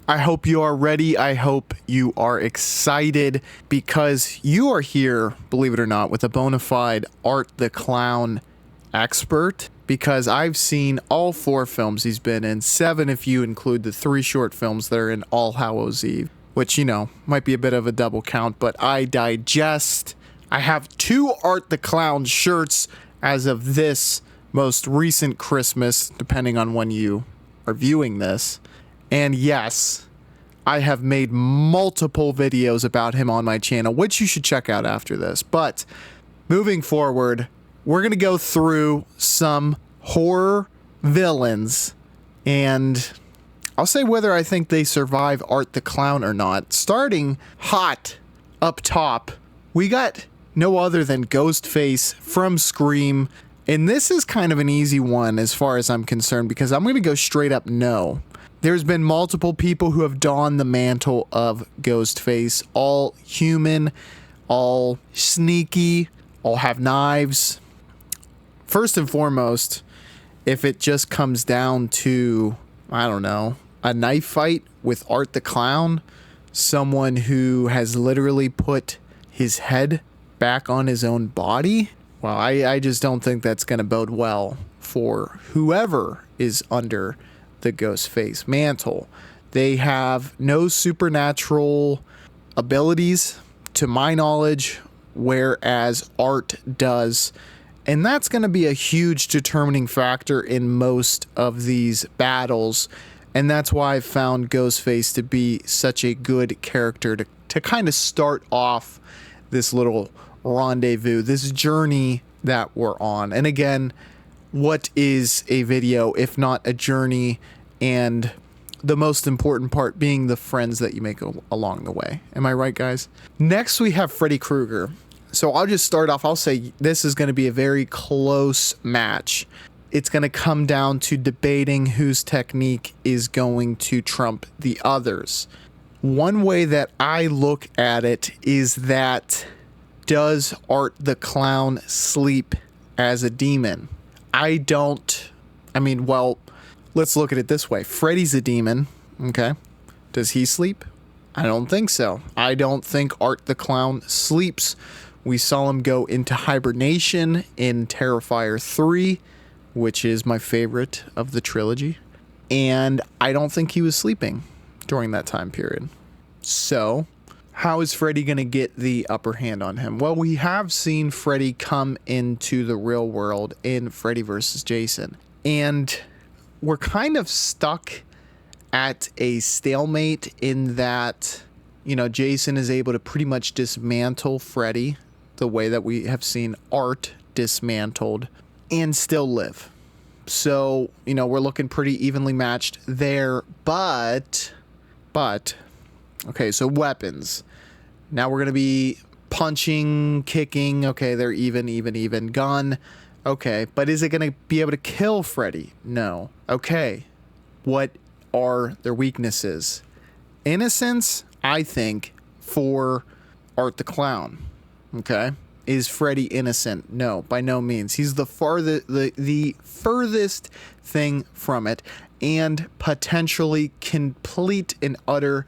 I hope you are ready. I hope you are excited because you are here, believe it or not, with a bona fide Art the Clown expert. Because I've seen all 4 films he's been in, 7 if you include the 3 short films that are in All Hallows Eve, which, you know, might be a bit of a double count, but I digest. I have 2 Art the Clown shirts as of this most recent Christmas, depending on when you are viewing this. And yes, I have made multiple videos about him on my channel, which you should check out after this. But moving forward, we're going to go through some horror villains, and I'll say whether I think they survive Art the Clown or not. Starting hot up top, we got no other than Ghostface from Scream. And this is kind of an easy one as far as I'm concerned, because I'm going to go straight up no. There's been multiple people who have donned the mantle of Ghostface, all human, all sneaky, all have knives. First and foremost, if it just comes down to, I don't know, a knife fight with Art the Clown, someone who has literally put his head back on his own body, well, I just don't think that's going to bode well for whoever is under the Ghostface mantle. They have no supernatural abilities, to my knowledge, whereas Art does. And that's going to be a huge determining factor in most of these battles. And that's why I've found Ghostface to be such a good character to kind of start off this little rendezvous, this journey that we're on. And again, what is a video if not a journey, and the most important part being the friends that you make along the way. Am I right, guys? Next, we have Freddy Krueger. So I'll just start off. I'll say this is going to be a very close match. It's going to come down to debating whose technique is going to trump the others. One way that I look at it is that, does Art the Clown sleep as a demon? Well, let's look at it this way. Freddy's a demon, okay? Does he sleep? I don't think so. I don't think Art the Clown sleeps. We saw him go into hibernation in Terrifier 3, which is my favorite of the trilogy. And I don't think he was sleeping during that time period. So, how is Freddy going to get the upper hand on him? Well, we have seen Freddy come into the real world in Freddy vs. Jason. And we're kind of stuck at a stalemate in that, you know, Jason is able to pretty much dismantle Freddy the way that we have seen Art dismantled and still live. So, you know, we're looking pretty evenly matched there, but, okay, so weapons. Now we're going to be punching, kicking, okay, they're even, gun, okay, but is it going to be able to kill Freddy? No. Okay, what are their weaknesses? Innocence, I think, for Art the Clown. Okay. Is Freddy innocent? No, by no means. He's the furthest thing from it, and potentially complete and utter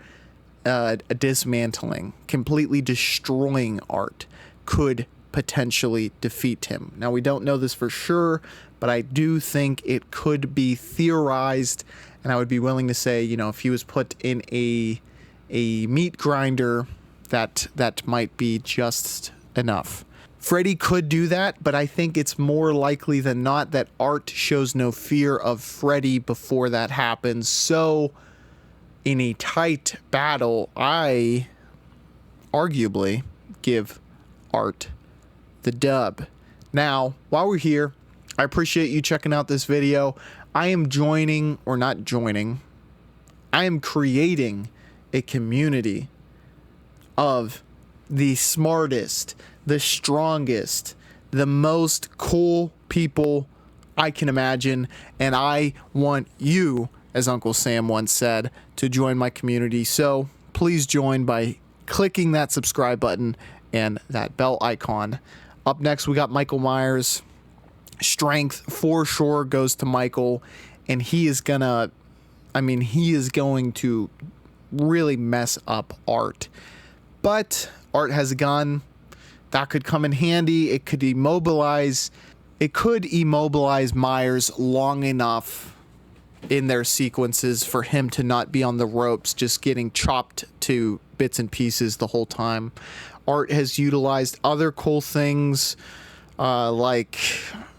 dismantling, completely destroying Art could potentially defeat him. Now, we don't know this for sure, but I do think it could be theorized, and I would be willing to say, you know, if he was put in a meat grinder, that might be just enough. Freddy could do that, but I think it's more likely than not that Art shows no fear of Freddy before that happens. So, in a tight battle, I arguably give Art the dub. Now, while we're here, I appreciate you checking out this video. I am creating a community of the smartest, the strongest, the most cool people I can imagine, and I want you, as Uncle Sam once said, to join my community. So please join by clicking that subscribe button and that bell icon. Up next, we got Michael Myers. Strength for sure goes to Michael, and he is going to really mess up Art. But Art has a gun that could come in handy. It could immobilize Myers long enough in their sequences for him to not be on the ropes, just getting chopped to bits and pieces the whole time. Art has utilized other cool things, like,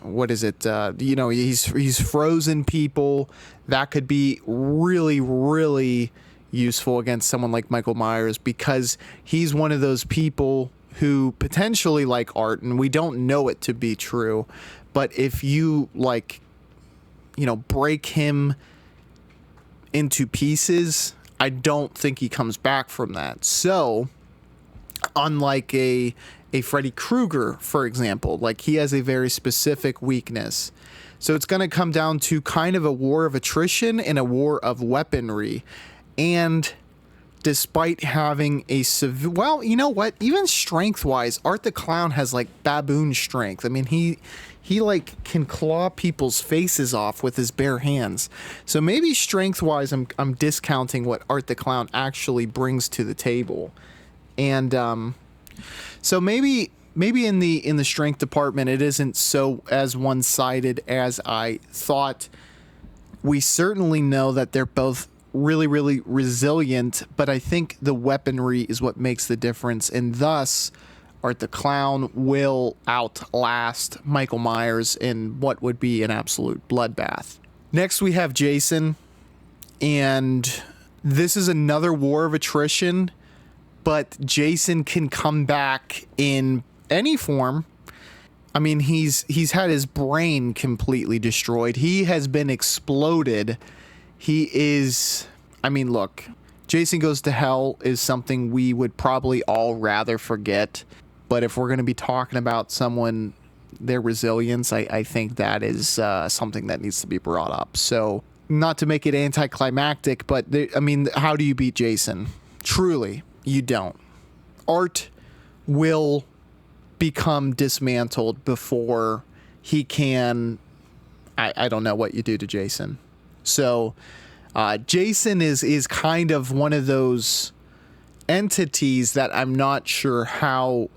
what is it? He's frozen people. That could be really, really useful against someone like Michael Myers, because he's one of those people who potentially like Art, and we don't know it to be true, but if you break him into pieces, I don't think he comes back from that. So unlike a Freddy Krueger, for example, like, he has a very specific weakness. So it's going to come down to kind of a war of attrition and a war of weaponry. And despite having well, you know what? Even strength-wise, Art the Clown has like baboon strength. I mean, he like can claw people's faces off with his bare hands. So maybe strength-wise, I'm discounting what Art the Clown actually brings to the table. And so maybe in the strength department, it isn't so as one-sided as I thought. We certainly know that they're both really, really resilient, but I think the weaponry is what makes the difference, and thus Art the Clown will outlast Michael Myers in what would be an absolute bloodbath. Next, we have Jason, and this is another war of attrition, but Jason can come back in any form. I mean, he's had his brain completely destroyed. He has been exploded. He is, I mean, look, Jason Goes to Hell is something we would probably all rather forget. But if we're going to be talking about someone, their resilience, I think that is something that needs to be brought up. So, not to make it anticlimactic, but how do you beat Jason? Truly, you don't. Art will become dismantled before he can, I don't know what you do to Jason. So, Jason is kind of one of those entities that I'm not sure how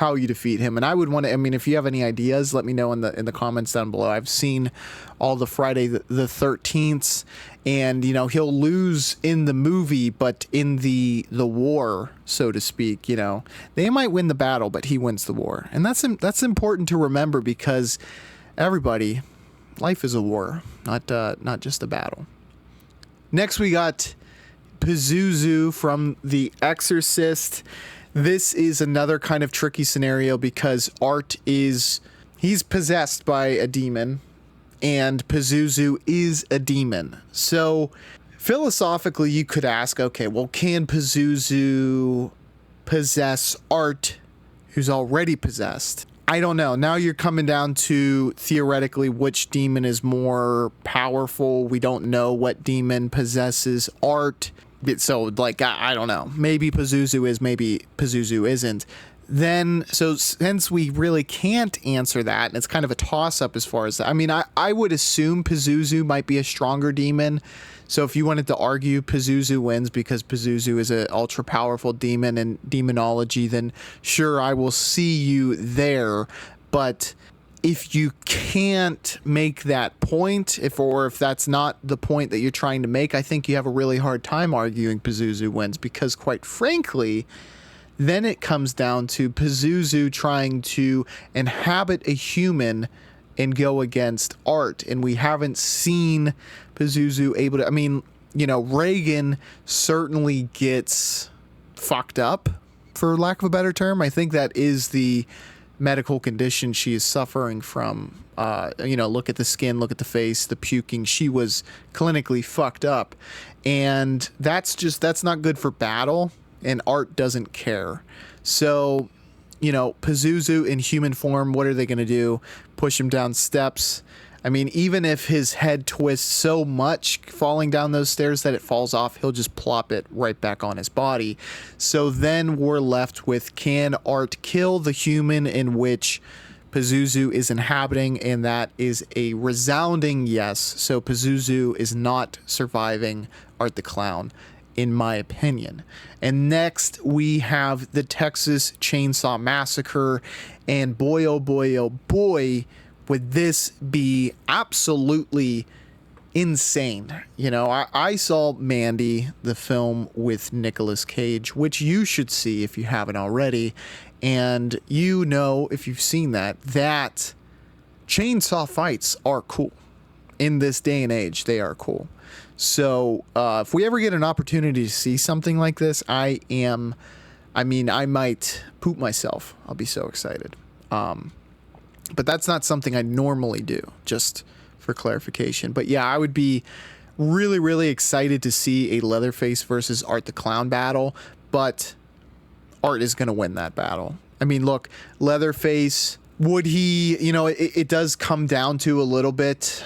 you defeat him. And I would want to, if you have any ideas, let me know in the comments down below. I've seen all the Friday the 13th, and he'll lose in the movie, but in the war, so to speak, they might win the battle, but he wins the war. And that's important to remember, because everybody, life is a war, not just a battle. Next, we got Pazuzu from The Exorcist. This is another kind of tricky scenario, because Art he's possessed by a demon, and Pazuzu is a demon. So philosophically, you could ask, okay, well, can Pazuzu possess Art, who's already possessed? I don't know. Now you're coming down to, theoretically, which demon is more powerful. We don't know what demon possesses Art. So, I don't know. Maybe Pazuzu is, maybe Pazuzu isn't. Then, so since we really can't answer that, and it's kind of a toss-up as far as that, I would assume Pazuzu might be a stronger demon. So if you wanted to argue Pazuzu wins because Pazuzu is an ultra-powerful demon in demonology, then sure, I will see you there. But if you can't make that point, if that's not the point that you're trying to make, I think you have a really hard time arguing Pazuzu wins, because quite frankly, then it comes down to Pazuzu trying to inhabit a human and go against Art, and we haven't seen Pazuzu able to, Reagan certainly gets fucked up, for lack of a better term. I think that is the medical condition she is suffering from. Look at the skin, look at the face, the puking. She was clinically fucked up, and that's not good for battle, and Art doesn't care. So, Pazuzu in human form, what are they going to do? Push him down steps? Even if his head twists so much falling down those stairs that it falls off, he'll just plop it right back on his body. So then we're left with, can Art kill the human in which Pazuzu is inhabiting? And that is a resounding yes. So Pazuzu is not surviving Art the Clown. in my opinion. And next we have the Texas Chainsaw Massacre, and boy oh boy oh boy would this be absolutely insane. You know, I saw Mandy, the film with Nicolas Cage, which you should see if you haven't already, and you know, if you've seen that chainsaw fights are cool. In this day and age, they are cool. So if we ever get an opportunity to see something like this, I might poop myself. I'll be so excited. But that's not something I normally do, just for clarification. But yeah, I would be really, really excited to see a Leatherface versus Art the Clown battle, but Art is going to win that battle. I mean, look, Leatherface, would he, you know, it does come down to a little bit,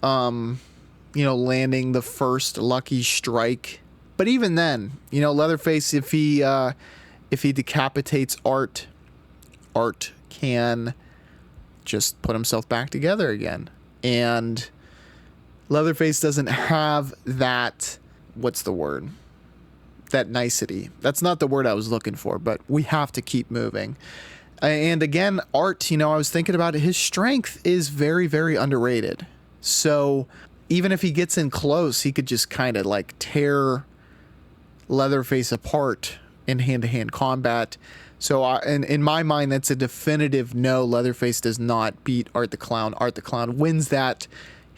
you know, landing the first lucky strike. But even then, you know, Leatherface, if he decapitates Art can just put himself back together again. And Leatherface doesn't have that, what's the word? That nicety. That's not the word I was looking for, but we have to keep moving. And again, Art, you know, I was thinking about it, his strength is very, very underrated. So even if he gets in close, he could just kind of like tear Leatherface apart in hand-to-hand combat. So in my mind, that's a definitive no. Leatherface does not beat Art the Clown. Art the Clown wins that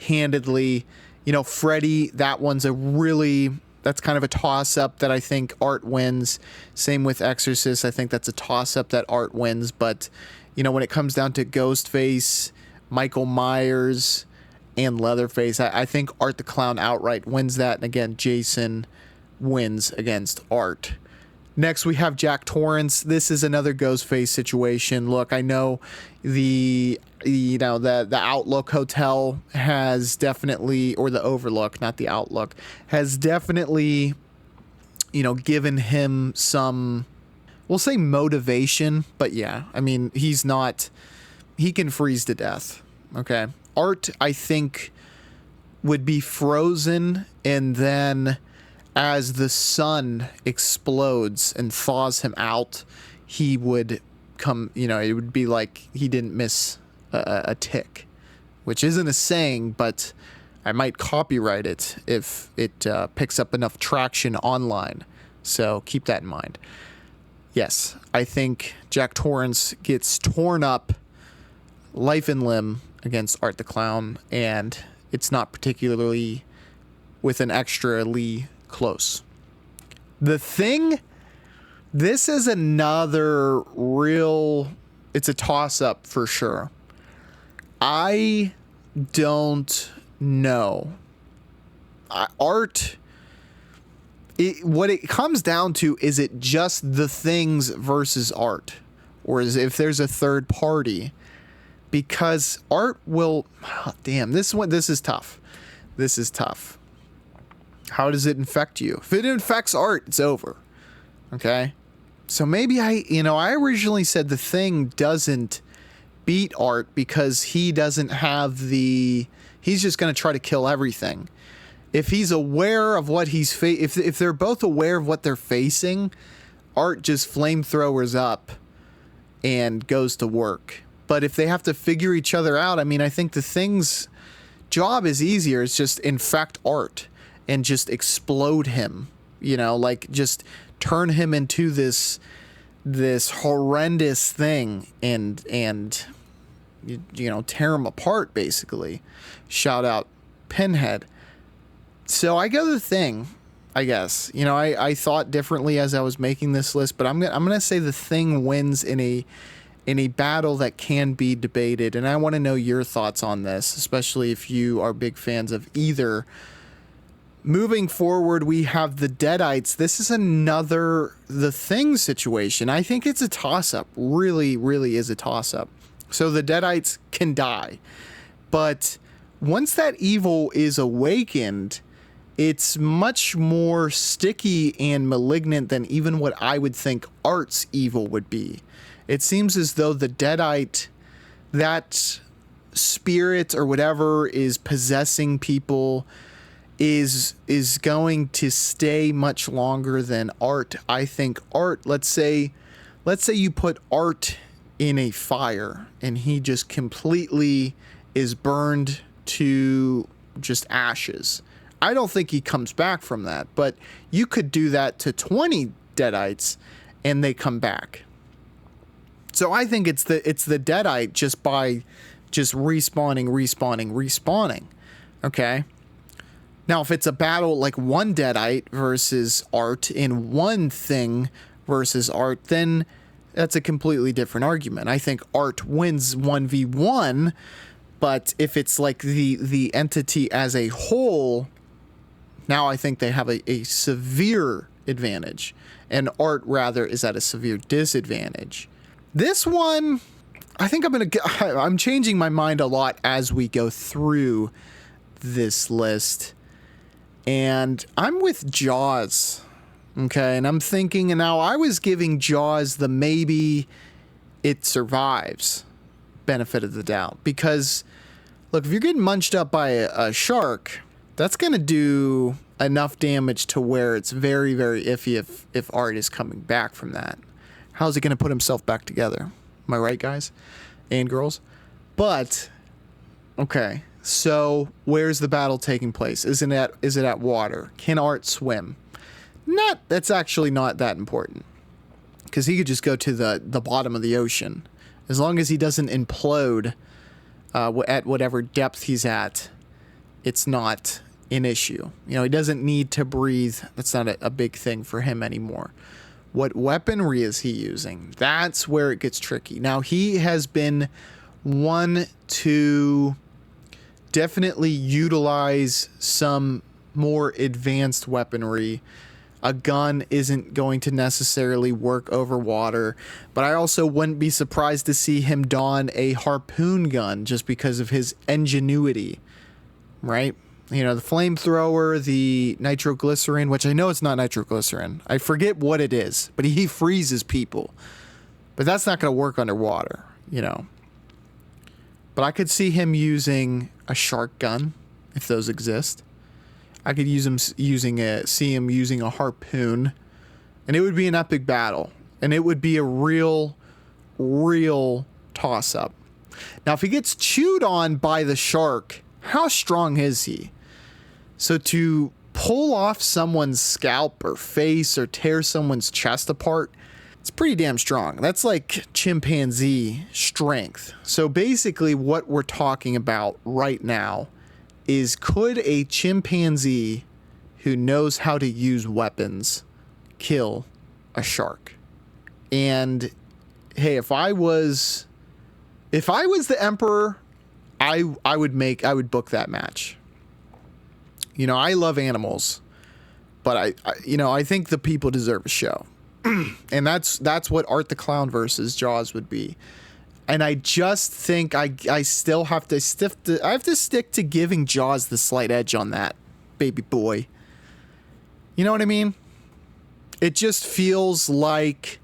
handedly. You know, Freddy, that's kind of a toss-up that I think Art wins. Same with Exorcist. I think that's a toss-up that Art wins. But, you know, when it comes down to Ghostface, Michael Myers, and Leatherface, I think Art the Clown outright wins that. And again, Jason wins against Art. Next, we have Jack Torrance. This is another Ghostface situation. Look, I know the Outlook Hotel has definitely, or the Overlook, not the Outlook, has definitely, you know, given him some, we'll say motivation, but yeah, I mean, he can freeze to death. Okay. Art, I think, would be frozen, and then as the sun explodes and thaws him out, he would come, you know, it would be like he didn't miss a tick, which isn't a saying, but I might copyright it if it picks up enough traction online. So keep that in mind. Yes, I think Jack Torrance gets torn up life and limb against Art the Clown, and it's not particularly with an extra close. The Thing, this is another it's a toss-up for sure. I don't know. Art, what it comes down to, is it just The Thing's versus Art? Or is if there's a third party? Because Art will, this is tough. This is tough. How does it infect you? If it infects Art, it's over. Okay? So maybe I originally said The Thing doesn't beat Art because he doesn't have he's just going to try to kill everything. If he's aware of what he's if they're both aware of what they're facing, Art just flamethrowers up and goes to work. But if they have to figure each other out, I mean, I think The Thing's job is easier. It's just infect Art and just explode him, you know, like just turn him into this horrendous thing and you know, tear him apart, basically. Shout out Pinhead. So I go The Thing, I guess. You know, I thought differently as I was making this list, but I'm gonna say The Thing wins in a battle that can be debated, and I want to know your thoughts on this, especially if you are big fans of either. Moving forward, we have the Deadites. This is another The Thing situation. I think it's a toss-up. Really, really is a toss-up. So the Deadites can die. But once that evil is awakened, it's much more sticky and malignant than even what I would think Art's evil would be. It seems as though the Deadite, that spirit or whatever, is possessing people is going to stay much longer than Art. I think Art, let's say you put Art in a fire and he just completely is burned to just ashes. I don't think he comes back from that, but you could do that to 20 Deadites and they come back. So I think it's the Deadite just by just respawning. Okay. Now, if it's a battle like one Deadite versus Art in one thing versus Art, then that's a completely different argument. I think Art wins 1v1, but if it's like the entity as a whole, now I think they have a severe advantage, and Art rather is at a severe disadvantage. This one, I think I'm changing my mind a lot as we go through this list, and I'm with Jaws. Okay, and I'm thinking, and now I was giving Jaws the maybe it survives benefit of the doubt, because look, if you're getting munched up by a shark, that's going to do enough damage to where it's very, very iffy if Art is coming back from that. How's he going to put himself back together? Am I right, guys and girls? But, okay, so where's the battle taking place? Is it at water? Can Art swim? That's actually not that important, because he could just go to the bottom of the ocean. As long as he doesn't implode at whatever depth he's at, it's not an issue. You know, he doesn't need to breathe. That's not a big thing for him anymore. What weaponry is he using? That's where it gets tricky. Now, he has been one to definitely utilize some more advanced weaponry. A gun isn't going to necessarily work over water, but I also wouldn't be surprised to see him don a harpoon gun just because of his ingenuity, right? You know, the flamethrower, the nitroglycerin, which I know it's not nitroglycerin. I forget what it is, but he freezes people. But that's not going to work underwater, you know. But I could see him using a shark gun, if those exist. I could see him using a harpoon, and it would be an epic battle, and it would be a real toss-up. Now, if he gets chewed on by the shark, how strong is he? So to pull off someone's scalp or face or tear someone's chest apart, it's pretty damn strong. That's like chimpanzee strength. So basically what we're talking about right now is, could a chimpanzee who knows how to use weapons kill a shark? And hey, if I was the emperor, I would book that match. You know, I love animals, but I think the people deserve a show. And that's what Art the Clown versus Jaws would be. And I just think I still have to stick to giving Jaws the slight edge on that, baby boy. You know what I mean? It just feels like,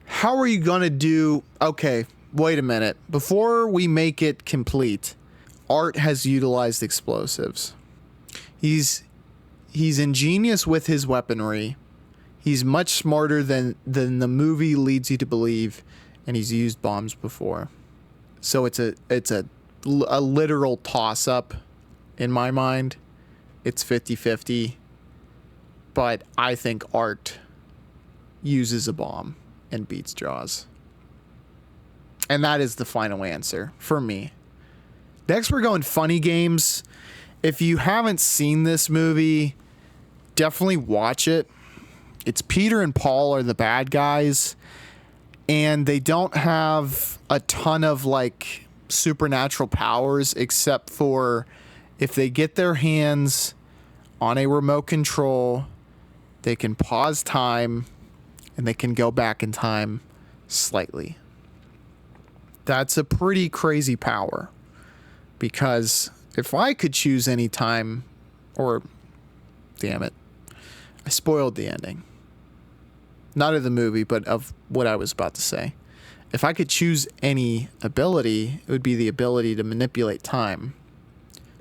how are you gonna do? Okay, wait a minute. Before we make it complete, Art has utilized explosives. He's ingenious with his weaponry. He's much smarter than the movie leads you to believe, and he's used bombs before. So it's a literal toss-up in my mind. It's 50-50. But I think Art uses a bomb and beats Jaws. And that is the final answer for me. Next, we're going funny games. If you haven't seen this movie, definitely watch it. It's Peter and Paul are the bad guys, and they don't have a ton of like supernatural powers, except for if they get their hands on a remote control, they can pause time and they can go back in time slightly. That's a pretty crazy power, because if I could choose any time, or damn it, I spoiled the ending. Not of the movie, but of what I was about to say. If I could choose any ability, it would be the ability to manipulate time.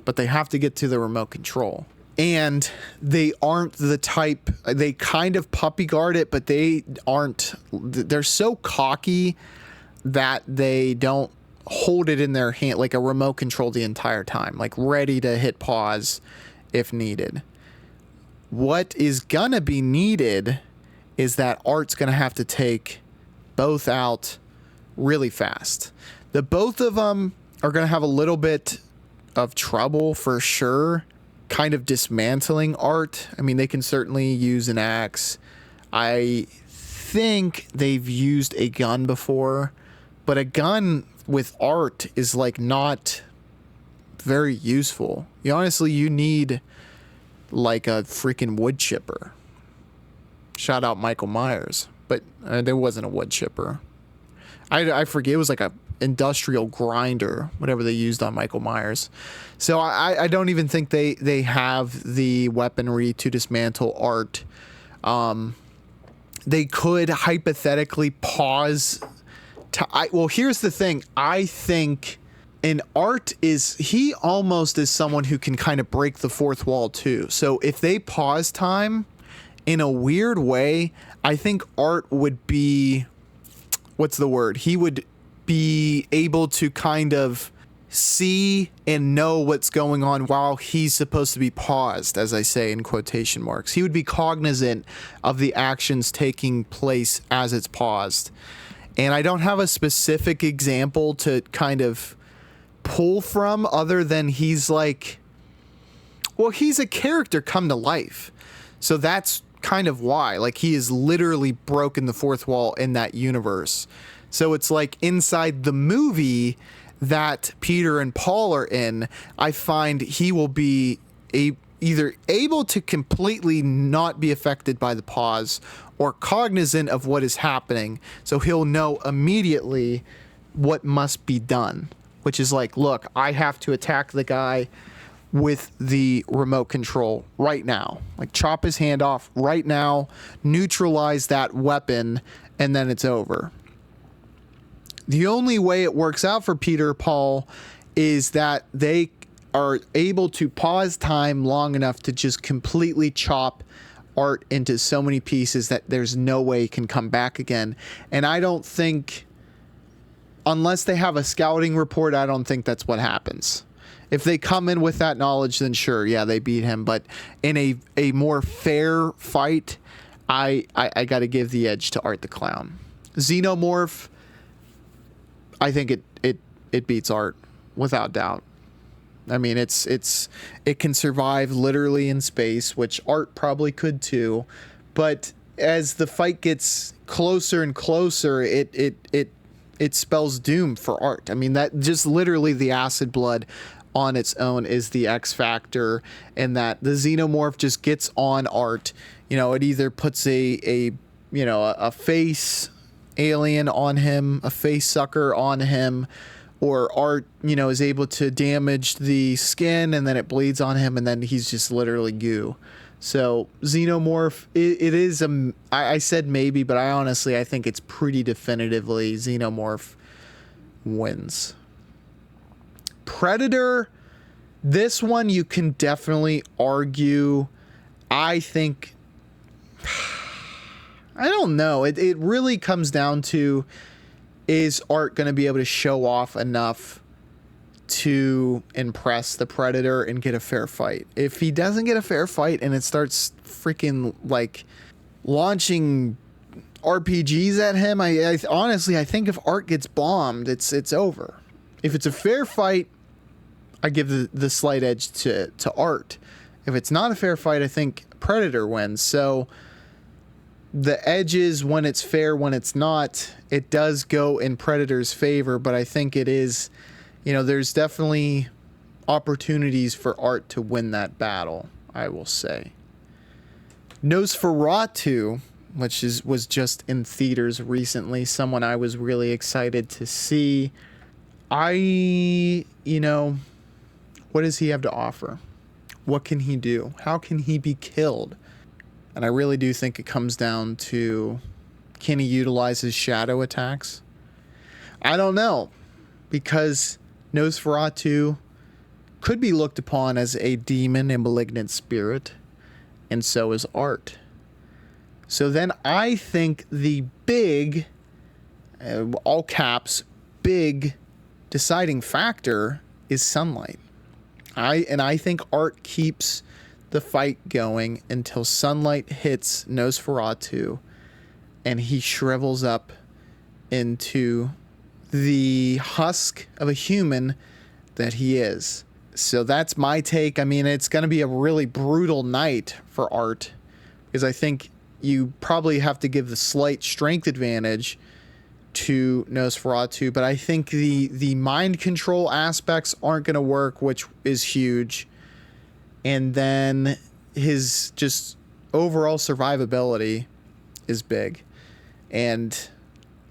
But they have to get to the remote control. And they aren't the type, they kind of puppy guard it, but they're so cocky that they don't hold it in their hand like a remote control the entire time, like ready to hit pause if needed. What is gonna be needed is that Art's gonna have to take both out really fast. The both of them are gonna have a little bit of trouble for sure, kind of dismantling Art. I mean, they can certainly use an axe. I think they've used a gun before, but a gun with Art is like not very useful. You need like a freaking wood chipper. Shout out Michael Myers, but there wasn't a wood chipper. I forget, it was like a industrial grinder, whatever they used on Michael Myers. So I don't even think they have the weaponry to dismantle Art. They could hypothetically pause well, here's the thing. I think Art he almost is someone who can kind of break the fourth wall too. So if they pause time in a weird way, I think Art would be, what's the word? He would be able to kind of see and know what's going on while he's supposed to be paused, as I say in quotation marks. He would be cognizant of the actions taking place as it's paused. And I don't have a specific example to kind of pull from other than he's like, well, he's a character come to life. So that's kind of why. Like, he has literally broken the fourth wall in that universe. So it's like inside the movie that Peter and Paul are in, I find he will be either able to completely not be affected by the pause or cognizant of what is happening. So he'll know immediately what must be done, which is like, look, I have to attack the guy with the remote control right now. Like, chop his hand off right now, neutralize that weapon, and then it's over. The only way it works out for Peter or Paul is that they are able to pause time long enough to just completely chop Art into so many pieces that there's no way he can come back again. And I don't think, unless they have a scouting report, I don't think that's what happens. If they come in with that knowledge, then sure, yeah, they beat him. But in a more fair fight, I got to give the edge to Art the Clown. Xenomorph, I think it beats Art without doubt. I mean, it can survive literally in space, which Art probably could too. But as the fight gets closer and closer, it spells doom for Art. I mean, that just literally the acid blood on its own is the X factor, and that the Xenomorph just gets on Art. You know, it either puts a face alien on him, a face sucker on him, or Art, is able to damage the skin and then it bleeds on him and then he's just literally goo. So Xenomorph, it is I said maybe, but I think it's pretty definitively Xenomorph wins. Predator, this one you can definitely argue. I think, I don't know. It really comes down to, is Art going to be able to show off enough to impress the Predator and get a fair fight? If he doesn't get a fair fight and it starts freaking like launching RPGs at him, I honestly think if Art gets bombed, it's over. If it's a fair fight, I give the slight edge to Art. If it's not a fair fight, I think Predator wins. So the edges, when it's fair, when it's not, it does go in Predator's favor, but I think it is, there's definitely opportunities for Art to win that battle, I will say. Nosferatu, which was just in theaters recently, someone I was really excited to see. What does he have to offer? What can he do? How can he be killed? And I really do think it comes down to, can he utilize his shadow attacks? I don't know, because Nosferatu could be looked upon as a demon, a malignant spirit, and so is art. So then I think the big, all caps, big deciding factor is sunlight. I think art keeps the fight going until sunlight hits Nosferatu and he shrivels up into the husk of a human that he is. So that's my take. I mean, it's going to be a really brutal night for art because I think you probably have to give the slight strength advantage to Nosferatu, but I think the mind control aspects aren't going to work, which is huge. And then his just overall survivability is big. And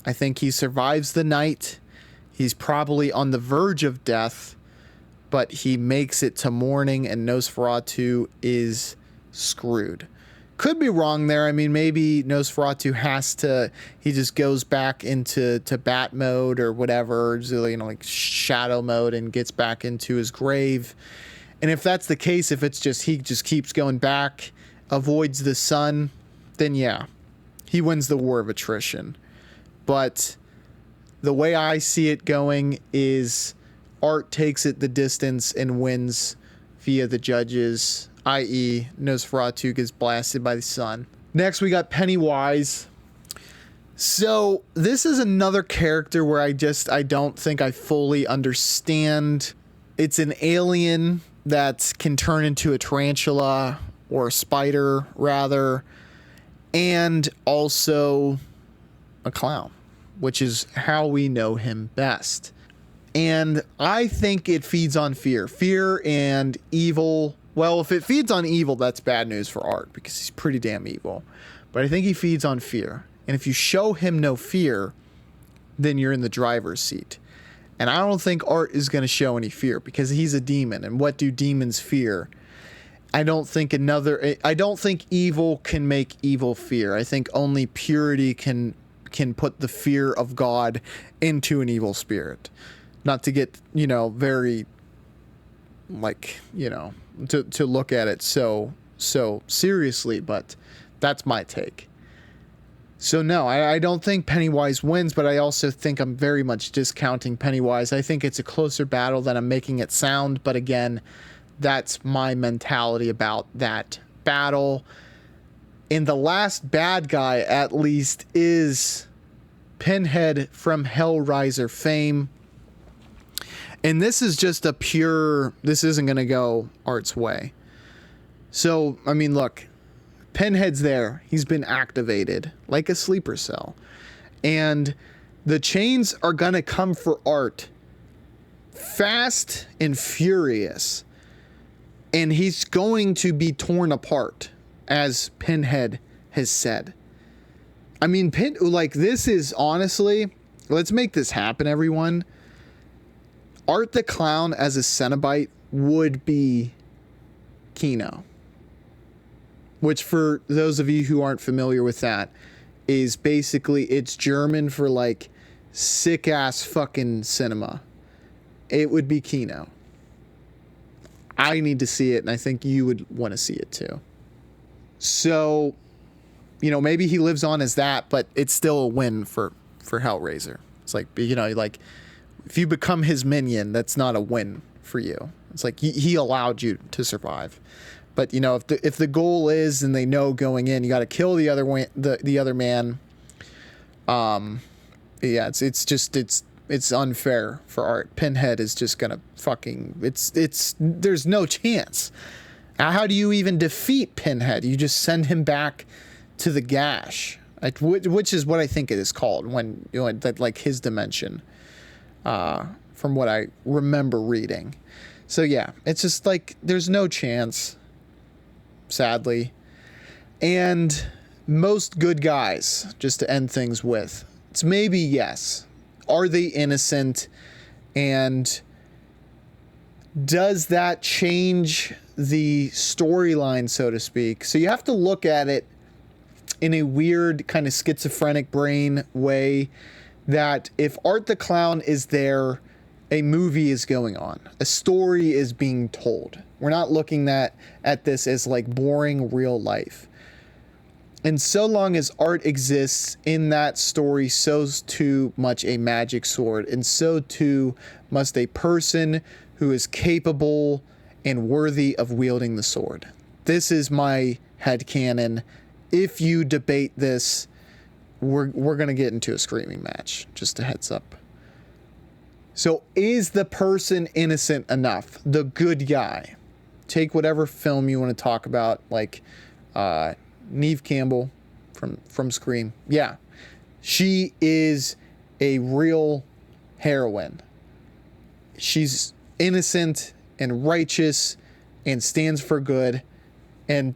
I think he survives the night. He's probably on the verge of death, but he makes it to morning and Nosferatu is screwed. Could be wrong there. I mean, maybe Nosferatu he just goes back into bat mode or whatever, like shadow mode, and gets back into his grave. And if that's the case, if it's just he just keeps going back, avoids the sun, then yeah, he wins the war of attrition. But the way I see it going is art takes it the distance and wins via the judges, i.e. Nosferatu gets blasted by the sun. Next, we got Pennywise. So this is another character where I don't think I fully understand. It's an alien that can turn into a tarantula or a spider, rather, and also a clown, which is how we know him best. And I think it feeds on fear. Fear and evil. Well, if it feeds on evil, that's bad news for art because he's pretty damn evil. But I think he feeds on fear. And if you show him no fear, then you're in the driver's seat. And I don't think art is going to show any fear because he's a demon. And what do demons fear? I don't think evil can make evil fear. I think only purity can put the fear of God into an evil spirit. Not to get, very, to look at it so seriously, but that's my take. So no, I don't think Pennywise wins, but I also think I'm very much discounting Pennywise. I think it's a closer battle than I'm making it sound, but again, that's my mentality about that battle. And the last bad guy, at least, is Pinhead from Hellraiser fame. And this is just this isn't going to go art's way. So, I mean, look, Pinhead's there. He's been activated like a sleeper cell. And the chains are going to come for art fast and furious. And he's going to be torn apart, as Pinhead has said. I mean, this is honestly, let's make this happen, everyone. Art the Clown as a Cenobite would be Kino. Which, for those of you who aren't familiar with that, is basically, it's German for sick ass fucking cinema. It would be Kino. I need to see it, and I think you would want to see it too. So, maybe he lives on as that, but it's still a win for Hellraiser. It's if you become his minion, that's not a win for you. It's like he allowed you to survive. But if the goal is, and they know going in, you got to kill the other man. Yeah, it's unfair for art. Pinhead is just gonna there's no chance. How do you even defeat Pinhead? You just send him back to the gash, which is what I think it is called when his dimension. From what I remember reading. So yeah, it's just there's no chance, sadly. And most good guys, just to end things with, it's maybe yes. Are they innocent? And does that change the storyline, so to speak? So you have to look at it in a weird kind of schizophrenic brain way, that if Art the Clown is there a movie is going on. A story is being told. We're not looking at this as like boring real life. And so long as art exists in that story, so's too much a magic sword, and so too must a person who is capable and worthy of wielding the sword. This is my headcanon. If you debate this, we're going to get into a screaming match. Just a heads up. So is the person innocent enough? The good guy. Take whatever film you want to talk about, like Neve Campbell from Scream. Yeah, she is a real heroine. She's innocent and righteous and stands for good, and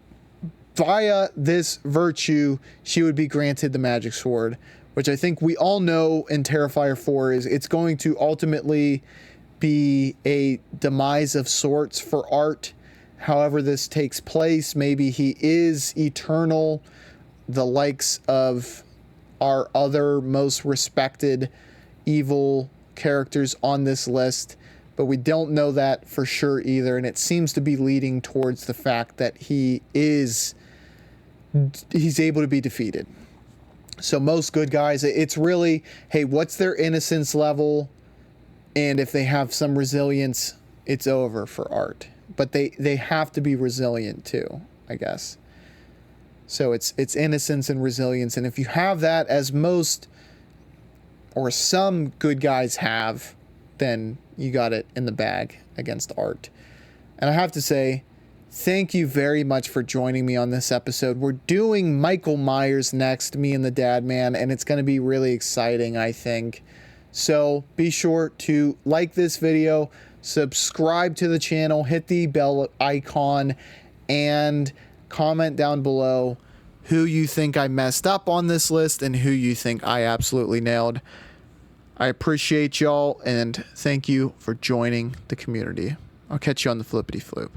via this virtue she would be granted the magic sword, which I think we all know in Terrifier 4 is it's going to ultimately be a demise of sorts for Art. However this takes place, maybe he is eternal, the likes of our other most respected evil characters on this list, but we don't know that for sure either, and it seems to be leading towards the fact that he's able to be defeated. So most good guys, it's really, hey, what's their innocence level, and if they have some resilience, it's over for Art. But they have to be resilient too, I guess. So it's innocence and resilience, and if you have that, as most or some good guys have, then you got it in the bag against Art. And I have to say, thank you very much for joining me on this episode. We're doing Michael Myers next, me and the Dad Man, and it's going to be really exciting, I think. So be sure to like this video, subscribe to the channel, hit the bell icon, and comment down below who you think I messed up on this list and who you think I absolutely nailed. I appreciate y'all, and thank you for joining the community. I'll catch you on the flippity flip.